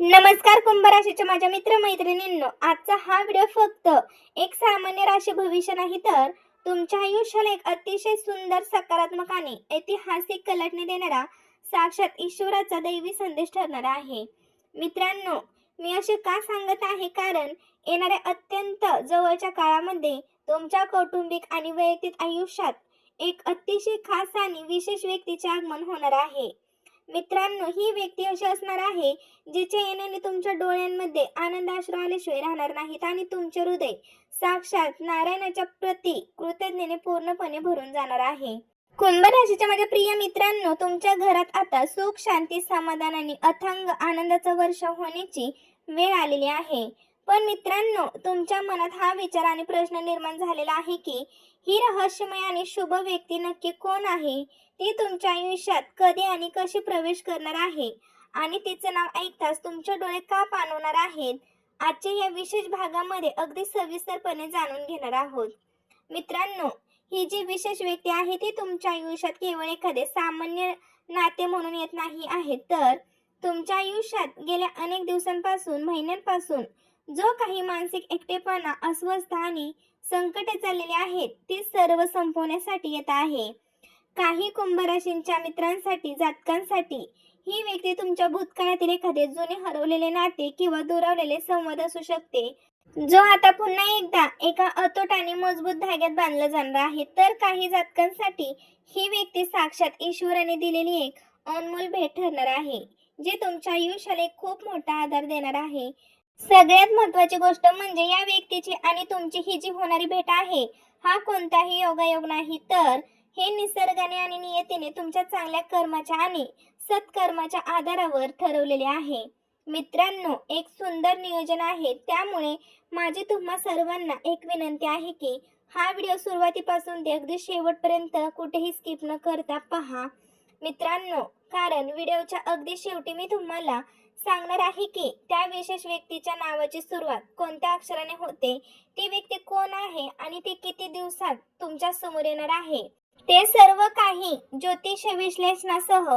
नमस्कार कुंभ राशीच्या माझ्या मित्रमैत्रिणींनो, आजचा हा व्हिडिओ फक्त एक सामान्य राशी भविष्य नाही तर तुमच्या आयुष्याला एक अतिशय सुंदर, सकारात्मक आणि ऐतिहासिक कलाटणी देणारा साक्षात ईश्वराचा दैवी संदेश ठरणार आहे. मित्रांनो, मी असे का सांगत आहे कारण येणाऱ्या अत्यंत जवळच्या काळामध्ये तुमच्या कौटुंबिक आणि वैयक्तिक आयुष्यात एक अतिशय खास आणि विशेष व्यक्तीचे आगमन होणार आहे. मित्रांनो, ही व्यक्ती अशी असणार आहे जिच्या येण्याने तुमच्या डोळ्यांमध्ये आनंदाश्रू आल्याशिवाय राहणार नाहीत आणि तुमचे हृदय साक्षात नारायणाच्या प्रती कृतज्ञतेने पूर्णपणे भरून जाणार आहे. कुंभ राशीच्या माझ्या प्रिय मित्रांनो, तुमच्या घरात आता सुख, शांती, समाधान आणि अथांग आनंदाचा वर्षाव होण्याची वेळ आलेली आहे. पण मित्रांनो, तुमच्या मनात हा विचार आणि प्रश्न निर्माण झालेला आहे की ही रहस्यमय आणि शुभ व्यक्ती नक्की कोण आहे? ती तुमच्या आयुष्यात कधी आणि कशी प्रवेश करणार आहे आणि तिचं नाव ऐकताच तुमचे डोळे का पाणवणार आहेत? आजच्या या विशेष भागामध्ये अगदी सविस्तरपणे जाणून घेणार आहोत. मित्रांनो, ही जी विशेष व्यक्ती आहे ती तुमच्या आयुष्यात केवळ एखादे सामान्य नाते म्हणून येत नाही आहे, तर तुमच्या आयुष्यात गेल्या अनेक दिवसांपासून, महिन्यांपासून जो काही मानसिक एकटेपणा, अस्वस्थता आणि संकटे चाललेली आहेत ती सर्व संपवण्यासाठी येत आहे. काही कुंभ राशींच्या मित्रांसाठी, जातकांसाठी ही व्यक्ती तुमच्या भूतकाळातील एखादे जुने हरवलेले नाते किंवा दुरावलेले संवाद असू शकते, जो आता पुन्हा एकदा एका अतूट आणि मजबूत धाग्यात बांधला जाणार आहे. तर काही जातकांसाठी ही व्यक्ती साक्षात ईश्वराने दिलेली एक अनमोल भेट ठरणार आहे, जे तुमच्या आयुष्याला एक खूप मोठा आधार देणार आहे. सगळ्यात महत्त्वाची गोष्ट म्हणजे या व्यक्तीची आणि तुमची ही जी होणारी भेट आहे, हा कोणताही योगायोग नाही, तर हे निसर्गाने आणि नियतीने तुमच्या चांगल्या कर्माच्या आणि सत्कर्माच्या आधारावर ठरवलेले आहे. मित्रांनो, एक सुंदर नियोजन आहे. त्यामुळे माझी तुम्हा सर्वांना एक विनंती आहे की हा व्हिडिओ सुरुवातीपासून ते अगदी शेवटपर्यंत कुठेही स्किप न करता पहा. मित्रांनो, कारण व्हिडिओच्या अगदी शेवटी मी तुम्हाला सांगणार आहे की त्या विशेष व्यक्तीच्या नावाची सुरुवात कोणत्या अक्षराने होते, ती व्यक्ती कोण आहे आणि ती किती दिवसात तुमच्या समोर येणार आहे, ते सर्व काही ज्योतिष विश्लेषणासह.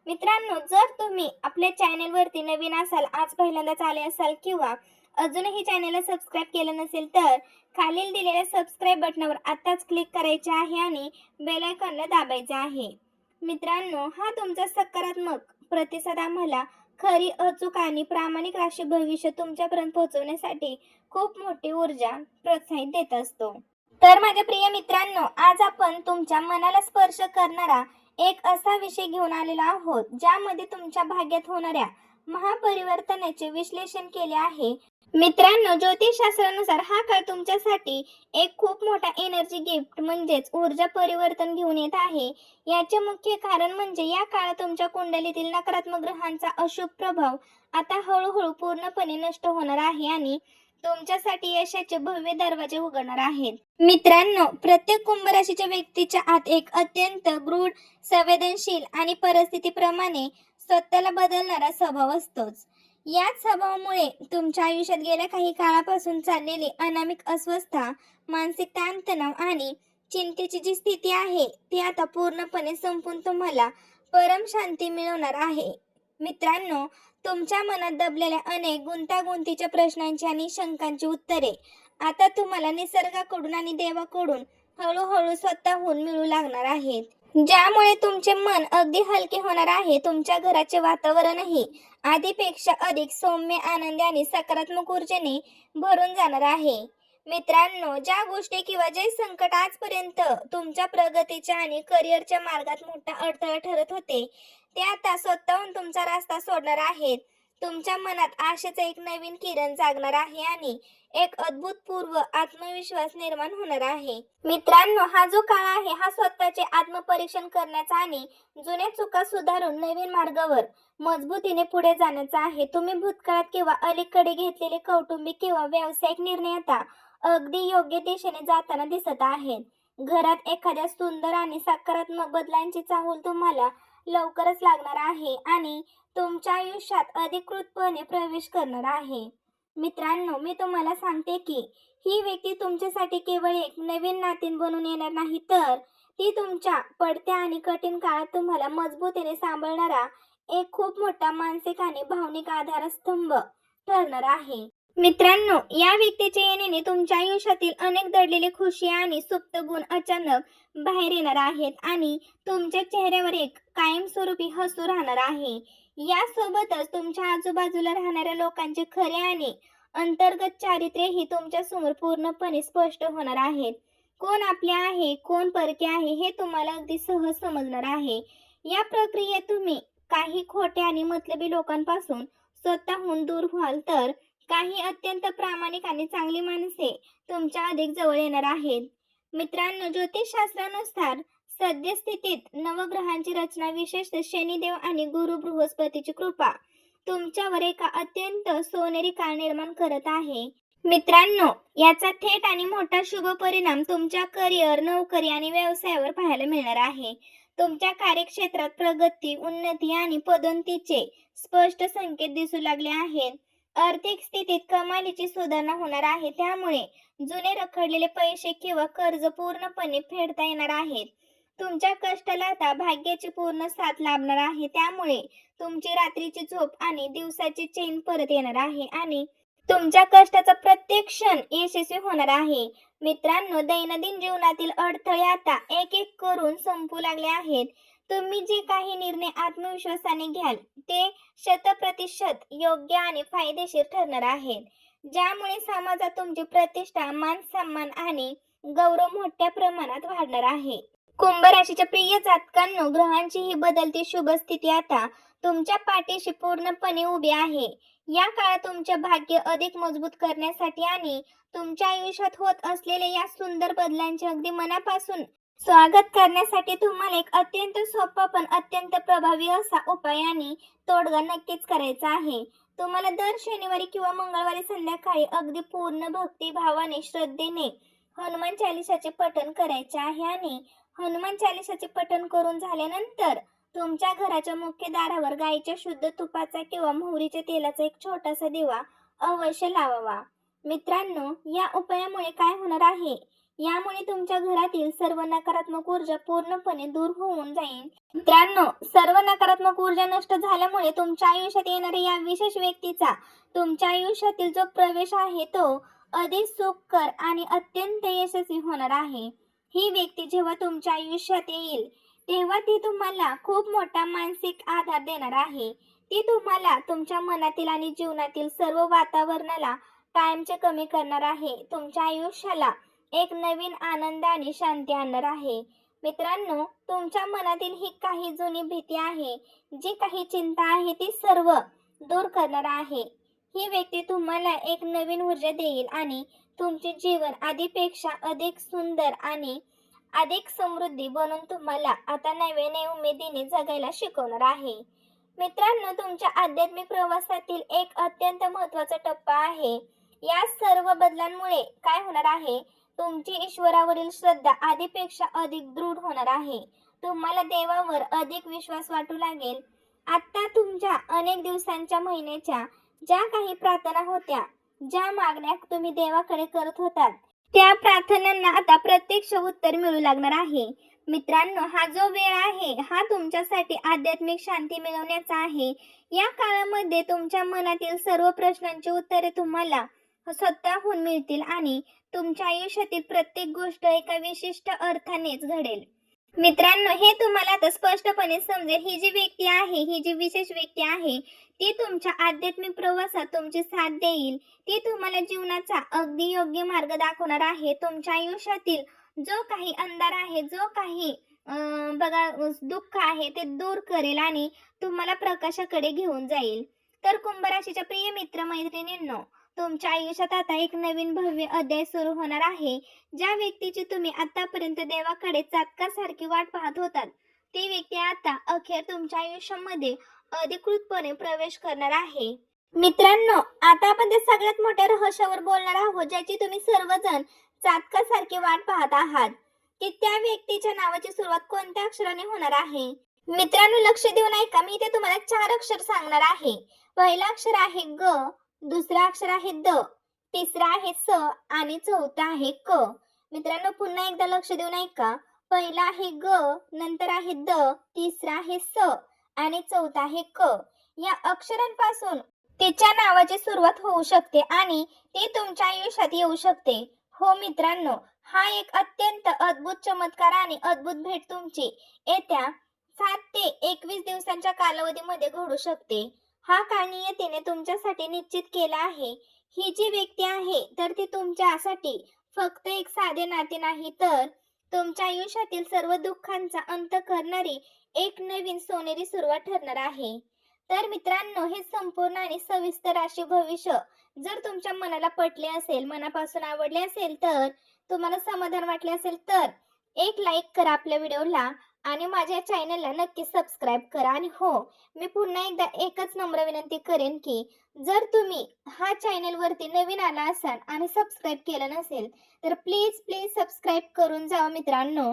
मित्रांनो, जर तुम्ही आपल्या चॅनेलवरती नवीन असाल, आज पहिल्यांदाच आले असाल किंवा अजूनही चॅनेलला सबस्क्राईब केलं नसेल, तर खालील दिलेल्या सबस्क्राईब बटनावर आताच क्लिक करायचे आहे आणि बेल आयकॉनला दाबायचे आहे. मित्रांनो, हा तुमचा सकारात्मक प्रतिसाद आम्हाला खरी, अचूक आणि प्रामाणिक राशी भविष्य तुमच्यापर्यंत पोहोचवण्यासाठी खूप मोठी ऊर्जा प्रोत्साहित देत असतो. तर माझ्या प्रिय मित्रांनो, आज आपण तुमच्या मनाला स्पर्श करणारा एक असा विषय घेऊन आलेलो आहोत, ज्यामध्ये तुमच्या भाग्यात होणाऱ्या महापरिवर्तनाचे विश्लेषण केले आहे. मित्रांनो, ज्योतिषशास्त्रानुसार हा काळ तुमच्यासाठी एक खूप मोठा एनर्जी गिफ्ट म्हणजेच ऊर्जा परिवर्तन घेऊन येत आहे. याचे मुख्य कारण म्हणजे या काळात तुमच्या कुंडलीतील नकारात्मक ग्रहांचा अशुभ प्रभाव आता हळूहळू पूर्णपणे नष्ट होणार आहे आणि तुमच्यासाठी यशाचे भव्य दरवाजे उघडणार आहेत. मित्रांनो, प्रत्येक कुंभ राशीच्या व्यक्तीच्या आत एक अत्यंत गूढ, संवेदनशील आणि परिस्थितीप्रमाणे स्वतःला बदलणारा स्वभाव असतोच. याच स्वभावामुळे तुमच्या आयुष्यात गेल्या काही काळापासून चाललेली अनामिक अस्वस्थता, मानसिक ताणतणाव आणि चिंतेची जी स्थिती आहे ती आता पूर्णपणे संपून तुम्हाला परम शांती मिळवणार आहे. मित्रांनो, तुमच्या मनात दबलेल्या अनेक गुंतागुंतीच्या प्रश्नांची आणि शंकांची उत्तरे आता तुम्हाला निसर्गाकडून आणि देवाकडून हळूहळू स्वतःहून मिळू लागणार आहेत, ज्यामुळे तुमचे मन अगदी हलके होणार आहे. तुमच्या घराचे वातावरणही आधीपेक्षा अधिक सौम्य, आनंदी आणि सकारात्मक ऊर्जेने भरून जाणार आहे. मित्रांनो, ज्या गोष्टी किंवा जे संकट आजपर्यंत तुमच्या प्रगतीच्या आणि करिअरच्या मार्गात मोठा अडथळा ठरत होते, ते आता स्वतःहून तुमचा रस्ता सोडणार आहेत. तुमच्या मनात आशेचा एक नवीन किरण जागणार आहे आणि एक अभूतपूर्व आत्मविश्वास निर्माण होणार आहे. मित्रांनो, हा जो काळ आहे हा स्वतःचे आत्मपरीक्षण करण्याचा आणि जुन्या चुका सुधारून नवीन मार्गावर मजबूतीने पुढे जाण्याचा आहे. तुम्ही भूतकाळात किंवा अलीकडे घेतलेले कौटुंबिक किंवा व्यावसायिक निर्णय आता अगदी योग्य दिशेने जाताना दिसत आहेत. घरात एखाद्या सुंदर आणि सकारात्मक बदलांची चाहूल तुम्हाला लवकरच लागणार आहे आणि तुमच्या आयुष्यात अधिकृतपणे प्रवेश करणार आहे. मित्रांनो, मी तुम्हाला सांगते की ही व्यक्ती तुमच्यासाठी केवळ एक नवीन नातीन बनून येणार नाही, तर ती तुमच्या पडत्या आणि कठीण काळात तुम्हाला मजबूतीने सांभाळणारा एक खूप मोठा मानसिक आणि भावनिक आधारस्तंभ ठरणार आहे. मित्रांनो, या व्यक्तीच्या येण्याने तुमच्या आयुष्यातील अनेक दडलेली खुशी आणि सुप्त गुण अचानक बाहेर येणार आहेत आणि तुमच्या चेहऱ्यावर एक कायमस्वरूपी हसू राहणार आहे. यासोबतच तुमच्या आजूबाजूला राहणाऱ्या लोकांचे खरे आणि अंतर्गत चारित्र्यही तुमच्या समोर पूर्णपणे स्पष्ट होणार आहेत. कोण आपले आहे, कोण परके आहे हे तुम्हाला अगदी सहज समजणार आहे. या प्रक्रियेत तुम्ही काही खोटे आणि मतलबी लोकांपासून स्वतःहून दूर व्हाल, तर काही अत्यंत प्रामाणिक आणि चांगली माणसे तुमच्या अधिक जवळ येणार आहेत. मित्रांनो, ज्योतिषशास्त्रानुसार सद्यस्थितीत नवग्रहांची रचना, विशेषतः शनिदेव आणि गुरु बृहस्पतीची कृपा तुमच्यावर एका अत्यंत सोनेरी काळ निर्माण करत आहे. मित्रांनो, याचा थेट आणि मोठा शुभ परिणाम तुमच्या करिअर, नोकरी आणि व्यवसायावर पाहायला मिळणार आहे. तुमच्या कार्यक्षेत्रात प्रगती, उन्नती आणि पदोन्नतीचे स्पष्ट संकेत दिसू लागले आहेत. आर्थिक स्थितीत कमालीची सुधारणा होणार आहे, त्यामुळे जुने रखडलेले पैसे किंवा कर्ज पूर्णपणे फेडता येणार आहेत. तुमच्या कष्टाला आता भाग्याची पूर्ण साथ लाभणार आहे, त्यामुळे तुमची रात्रीची झोप आणि दिवसाची चैन परत येणार आहे आणि तुमच्या कष्टाचा प्रत्येक क्षण यशस्वी होणार आहे. मित्रांनो, दैनंदिन जीवनातील अडथळे आता एक एक करून संपू लागले आहेत. तुम्ही जे काही निर्णय आत्मविश्वासाने घ्याल ते 100% योग्य आणि फायदेशीर ठरणार आहेत, ज्यामुळे समाजात तुमची प्रतिष्ठा, मान सन्मान आणि गौरव मोठ्या प्रमाणात वाढणार आहे. कुंभ राशीच्या प्रिय जातकांनो, ग्रहांची ही बदलती शुभ स्थिती आता तुमच्या पाठीशी पूर्णपणे उभी आहे. या काळात तुमचे भाग्य अधिक मजबूत करण्यासाठी आणि तुमच्या आयुष्यात होत असलेल्या या सुंदर बदलांचे अगदी मनापासून स्वागत करण्यासाठी तुम्हाला एक अत्यंत सोपा पण अत्यंत प्रभावी असा उपाय आणि तोडगा नक्कीच करायचा आहे. तुम्हाला दर शनिवारी किंवा मंगळवारी संध्याकाळी अगदी पूर्ण भक्तिभावाने, श्रद्धेने हनुमान चालिसाचे पठण करायचे आहे आणि हनुमान चालिसाचे पठण करून झाल्यानंतर तुमच्या घराच्या मुख्य दारावर गाईच्या शुद्ध तुपाचा किंवा मोहरीच्या तेलाचा एक छोटासा दिवा अवश्य लावावा. मित्रांनो, या उपायामुळे काय होणार आहे, यामुळे तुमच्या घरातील सर्व नकारात्मक ऊर्जा पूर्णपणे दूर होऊन जाईल. मित्रांनो, सर्व नकारात्मक ऊर्जा नष्ट झाल्यामुळे तुमच्या आयुष्यात येणाऱ्या या विशेष व्यक्तीचा तुमच्या आयुष्यातील जो प्रवेश आहे तो अधिक सुखकर आणि अत्यंत यशस्वी होणार आहे. ही व्यक्ती जेव्हा तुमच्या आयुष्यात येईल तेव्हा ती तुम्हाला खूप मोठा मानसिक आधार देणार आहे. ती तुम्हाला तुमच्या मनातील आणि जीवनातील सर्व वातावरणाला कायमचे कमी करणार आहे. तुमच्या आयुष्याला एक नवीन आनंद आणि शांती आणणार आहे. मित्रांनो, तुमच्या मनातील ही काही जुनी भीती आहे, जी काही चिंता आहे ती सर्व दूर करणार आहे. ही व्यक्ती तुम्हाला एक नवीन ऊर्जा देईल आणि तुमचे जीवन आधीपेक्षा अधिक सुंदर आणि अधिक समृद्धी बनवून तुम्हाला आता नव्याने उमेदीने जगायला शिकवणार आहे. मित्रांनो, तुमच्या आध्यात्मिक प्रवासातील एक अत्यंत महत्त्वाचा टप्पा आहे. या सर्व बदलांमुळे काय होणार आहे, तुमची ईश्वरावरील श्रद्धा आधीपेक्षा अधिक दृढ होणार आहे. तुम्हाला देवावर अधिक विश्वास वाटू लागेल. आता तुमच्या अनेक दिवसांच्या, महिन्याच्या ज्या काही प्रार्थना होत्या, ज्या मागण्या तुम्ही देवाकडे करत होतात, त्या प्रार्थनांना आता प्रत्यक्ष उत्तर मिळू लागणार आहे. मित्रांनो, हा जो वेळ आहे हा तुमच्यासाठी आध्यात्मिक शांती मिळवण्याचा आहे. या काळामध्ये तुमच्या मनातील सर्व प्रश्नांची उत्तरे तुम्हाला स्वतःहून मिळतील आणि तुमच्या आयुष्यातील प्रत्येक गोष्ट एका विशिष्ट अर्थानेच घडेल. मित्रांनो, हे तुम्हाला आता स्पष्टपणे समजेल. ही जी व्यक्ती आहे, ही जी विशेष व्यक्ती आहे, ती तुमच्या आध्यात्मिक प्रवासात तुमची साथ देईल. ती तुम्हाला जीवनाचा अगदी योग्य मार्ग दाखवणार आहे. तुमच्या आयुष्यातील जो काही अंधार आहे, जो काही दुःख आहे ते दूर करेल आणि तुम्हाला प्रकाशाकडे घेऊन जाईल. तर कुंभ राशीच्या प्रिय मित्र मैत्रिणींनो, तुमच्या आयुष्यात आता एक नवीन भव्य अध्याय सुरू होणार आहे. ज्या व्यक्तीची तुम्ही आतापर्यंत देवाकडे चातकासारखी वाट पाहत होतात, ती व्यक्ती आता अखेर तुमच्या आयुष्यामध्ये अधिकृतपणे प्रवेश करणार आहे. मित्रांनो, आता आपण त्या सगळ्यात मोठ्या रहस्यावर बोलणार आहोत, ज्याची तुम्ही सर्वजण चातकासारखी वाट पाहत आहात, की त्या व्यक्तीच्या नावाची सुरुवात कोणत्या अक्षराने होणार आहे. मित्रांनो, लक्ष देऊन ऐका. मी इथे तुम्हाला 4 अक्षर सांगणार आहे. पहिलं अक्षर आहे ग, दुसरं अक्षर आहे द, तिसरं आहे स आणि चौथं आहे क. मित्रांनो, पुन्हा एकदा लक्ष देऊन ऐका. पहिला आहे ग, नंतर आहे द, तिसरा आहे स आणि चौथा आहे क. या अक्षरांपासून तिच्या नावाची सुरुवात होऊ शकते आणि ती तुमच्या आयुष्यात येऊ शकते. हो मित्रांनो, हा एक अत्यंत अद्भुत चमत्कार आणि अद्भुत भेट तुमची येत्या 7 ते 21 दिवसांच्या कालावधीमध्ये घडू शकते. हा काळ नियतीने तुमच्यासाठी निश्चित केला आहे. ही जी व्यक्ती आहे तर ती तुमच्यासाठी फक्त एक साधे नाते नाही, तर तुमच्या आयुष्यातील सर्व दुःखांचा अंत करणारी एक नवीन सोनेरी सुरुवात ठरणार आहे. तर मित्रांनो, हे संपूर्ण आणि सविस्तर राशी भविष्य जर तुमच्या मनाला पटले असेल, मनापासून आवडले असेल, तर तुम्हाला समाधान वाटले असेल, तर एक लाईक करा आपल्या व्हिडिओला आणि माझ्या चॅनलला नक्की सबस्क्राईब करा. आणि हो, मी पुन्हा एकदा एकच नम्र विनंती करेन की जर तुम्ही हा चॅनलवरती नवीन आला असाल आणि सबस्क्राईब केलं नसेल, तर प्लीज प्लीज सबस्क्राईब करून जावा मित्रांनो.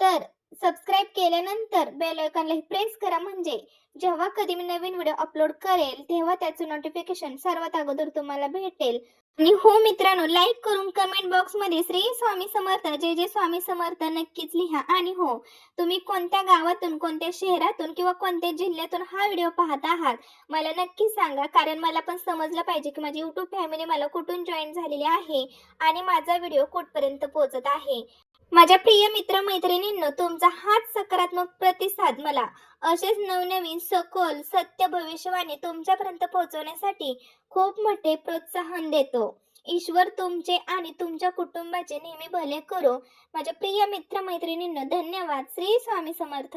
तर सबस्क्राईब केल्यानंतर बेल आयकॉनला प्रेस करा, म्हणजे जेव्हा कधी मी नवीन व्हिडिओ अपलोड करेल तेव्हा त्याचं नोटिफिकेशन सर्वात अगोदर तुम्हाला भेटेल. आणि हो मित्रांनो, लाईक करून कमेंट बॉक्समध्ये श्री स्वामी समर्थ, जय जय स्वामी समर्थ नक्कीच लिहा. आणि हो, तुम्ही कोणत्या गावातून, कोणत्या शहरातून किंवा कोणत्या जिल्ह्यातून हा व्हिडिओ पाहत आहात मला नक्की सांगा, कारण मला पण समजलं पाहिजे की माझी YouTube फॅमिली मला कुठून जॉईन झालेली आहे आणि माझा व्हिडिओ कुठपर्यंत पोहोचत आहे. माझ्या प्रिय मित्र मैत्रिणींनो, तुमचा हाच सकारात्मक प्रतिसाद मला असेच नवनवीन सखोल सत्य भविष्यवाणी तुमच्यापर्यंत पोहोचवण्यासाठी खूप मोठे प्रोत्साहन देतो. ईश्वर तुमचे आणि तुमच्या कुटुंबाचे नेहमी भले करो. माझ्या प्रिय मित्र मैत्रिणींनो, धन्यवाद. श्री स्वामी समर्थ.